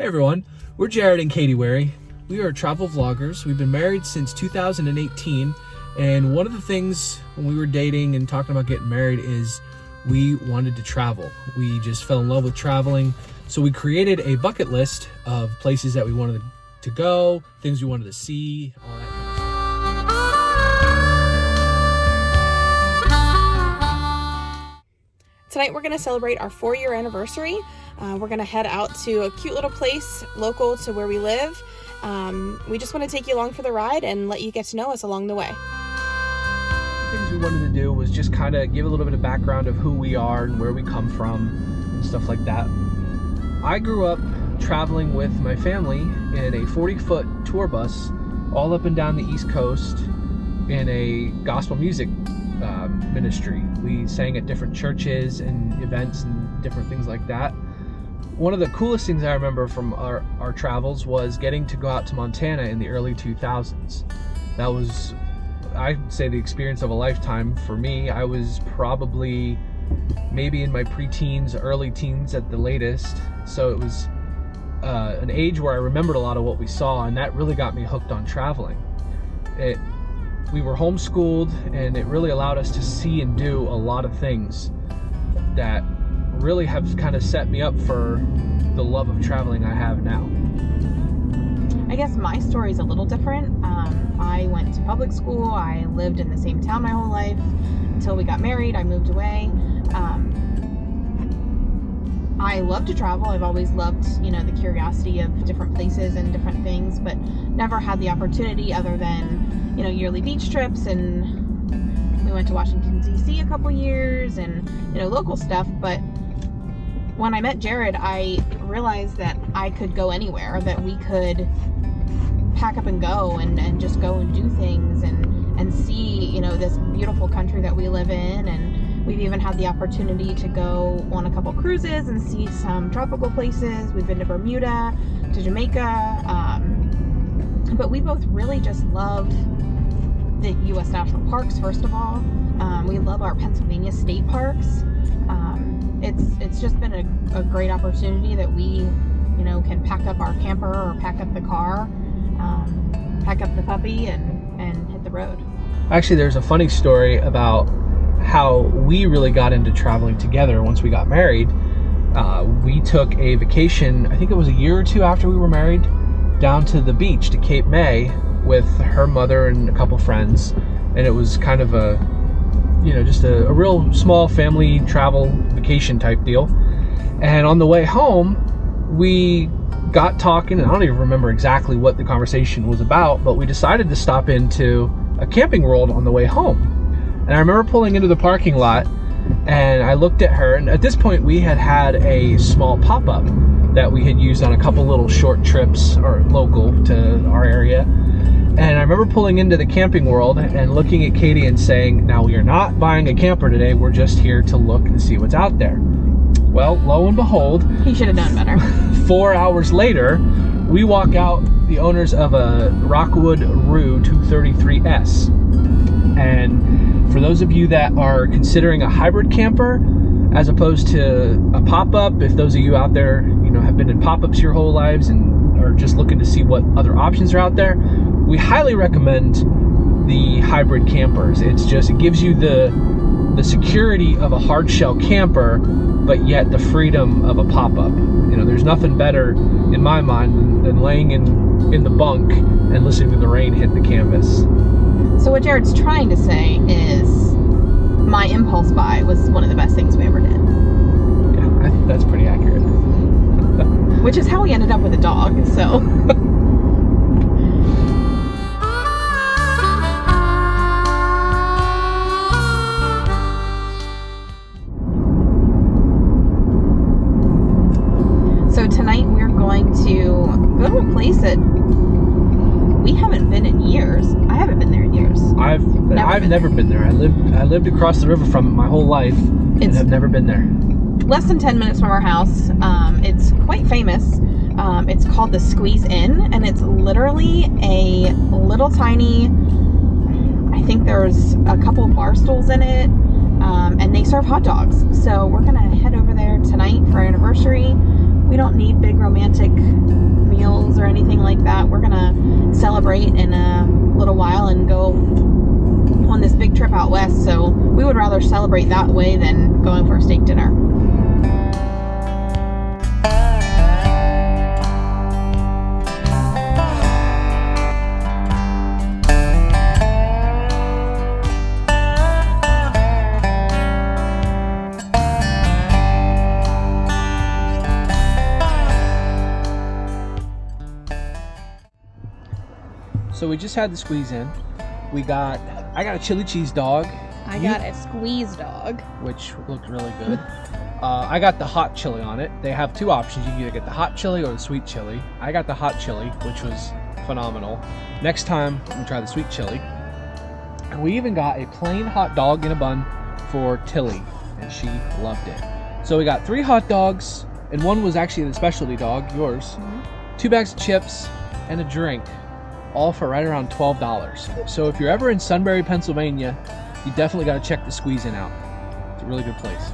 Hey everyone, we're Jared and Katie Wary. We are travel vloggers. We've been married since 2018, and one of the things when we were dating and talking about getting married is we wanted to travel. We just fell in love with traveling, so we created a bucket list of places that we wanted to go, things we wanted to see, all that kind of stuff. Tonight we're going to celebrate our 4-year anniversary. We're going to head out to a cute little place local to where we live. We just want to take you along for the ride and let you get to know us along the way. Things we wanted to do was just kind of give a little bit of background of who we are and where we come from and stuff like that. I grew up traveling with my family in a 40-foot tour bus all up and down the East Coast in a gospel music ministry. We sang at different churches and events and different things like that. One of the coolest things I remember from our travels was getting to go out to Montana in the early 2000s. That was, I'd say, the experience of a lifetime for me. I was probably maybe in my preteens, early teens at the latest, so it was an age where I remembered a lot of what we saw, and that really got me hooked on traveling. We were homeschooled, and it really allowed us to see and do a lot of things that really have kind of set me up for the love of traveling I have now. I guess my story is a little different. I went to public school. I lived in the same town my whole life until we got married. I moved away. I love to travel. I've always loved, the curiosity of different places and different things, but never had the opportunity other than, yearly beach trips, and we went to Washington, D.C. a couple years and, local stuff. But when I met Jared, I realized that I could go anywhere, that we could pack up and go and just go and do things and see, this beautiful country that we live in. And we've even had the opportunity to go on a couple cruises and see some tropical places. We've been to Bermuda, to Jamaica, but we both really just love the U.S. national parks, first of all. We love our Pennsylvania state parks. It's just been a great opportunity that we, can pack up our camper or pack up the car, pack up the puppy and hit the road. Actually, there's a funny story about how we really got into traveling together once we got married. We took a vacation, I think it was a year or two after we were married, down to the beach, to Cape May, with her mother and a couple friends. And it was kind of just a real small family travel vacation type deal. And on the way home, we got talking, and I don't even remember exactly what the conversation was about, but we decided to stop into a Camping World on the way home. And I remember pulling into the parking lot, and I looked at her, and at this point we had a small pop-up that we had used on a couple little short trips, or local to our area. And I remember pulling into the Camping World and looking at Katie and saying, "Now, we are not buying a camper today, we're just here to look and see what's out there." Well, lo and behold, he should have done better. 4 hours later, we walk out the owners of a Rockwood Roo 233S. And for those of you that are considering a hybrid camper as opposed to a pop-up, if those of you out there, have been in pop-ups your whole lives and are just looking to see what other options are out there, we highly recommend the hybrid campers. It gives you the security of a hard shell camper, but yet the freedom of a pop-up. There's nothing better in my mind than laying in the bunk and listening to the rain hit the canvas. So what Jared's trying to say is my impulse buy was one of the best things we ever did. Yeah, I think that's pretty accurate. Which is how we ended up with a dog, so. So tonight we're going to go to a place that we haven't been in years. I haven't been there in years. I've never been there. I lived across the river from it my whole life and have never been there. Less than 10 minutes from our house. It's quite famous. It's called the Squeeze Inn, and it's literally a little tiny, I think there's a couple bar stools in it, and they serve hot dogs. So we're gonna head over there tonight for our anniversary. we don't need big romantic meals or anything like that. We're gonna celebrate in a little while and go on this big trip out west, so we would rather celebrate that way than going for a steak dinner. So we just had the squeeze in. I got a chili cheese dog. I got a squeeze dog, which looked really good. I got the hot chili on it. They have two options. You can either get the hot chili or the sweet chili. I got the hot chili, which was phenomenal. Next time, we try the sweet chili. And we even got a plain hot dog in a bun for Tilly, and she loved it. So we got 3 hot dogs, and one was actually the specialty dog, yours. Mm-hmm. 2 bags of chips, and a drink, all for right around $12. So if you're ever in Sunbury, Pennsylvania, you definitely got to check the Squeeze In out. It's a really good place.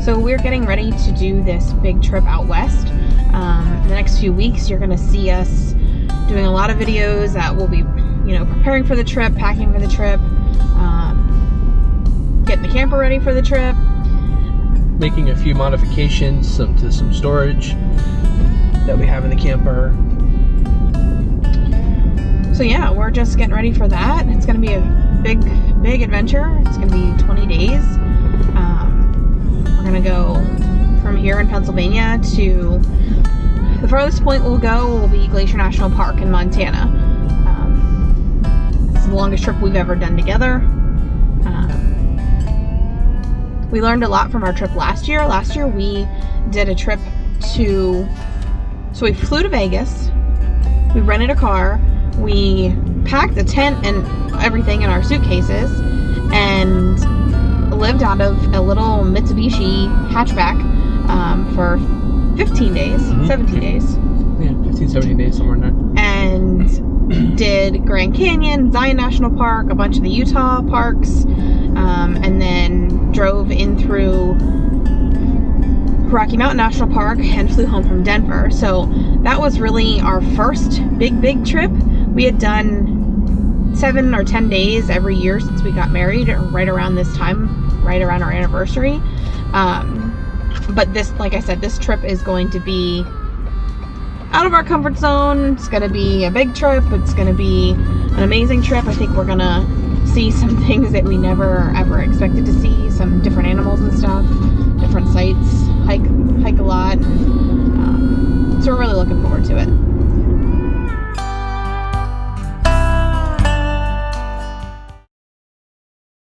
So we're getting ready to do this big trip out west. The next few weeks, you're going to see us doing a lot of videos that will be, preparing for the trip, packing for the trip, getting the camper ready for the trip, making a few modifications to some storage that we have in the camper. So yeah, we're just getting ready for that. It's going to be a big adventure. It's going to be 20 days. We're going to go from here in Pennsylvania to the farthest point we'll go will be Glacier National Park in Montana. It's the longest trip we've ever done together. We learned a lot from our trip last year. Last year we did a trip so we flew to Vegas, we rented a car, we packed the tent and everything in our suitcases, and lived out of a little Mitsubishi hatchback for 15 days, 17 days. Yeah, 15, 17 days, somewhere in there. And did Grand Canyon, Zion National Park, a bunch of the Utah parks, and then drove in through Rocky Mountain National Park and flew home from Denver. So that was really our first big trip. We had done 7 or 10 days every year since we got married, right around this time, right around our anniversary. But this, like I said, this trip is going to be out of our comfort zone. It's going to be a big trip. It's going to be an amazing trip. I think we're going to see some things that we never ever expected to see, some different animals and stuff, different sights, hike a lot. So we're really looking forward to it.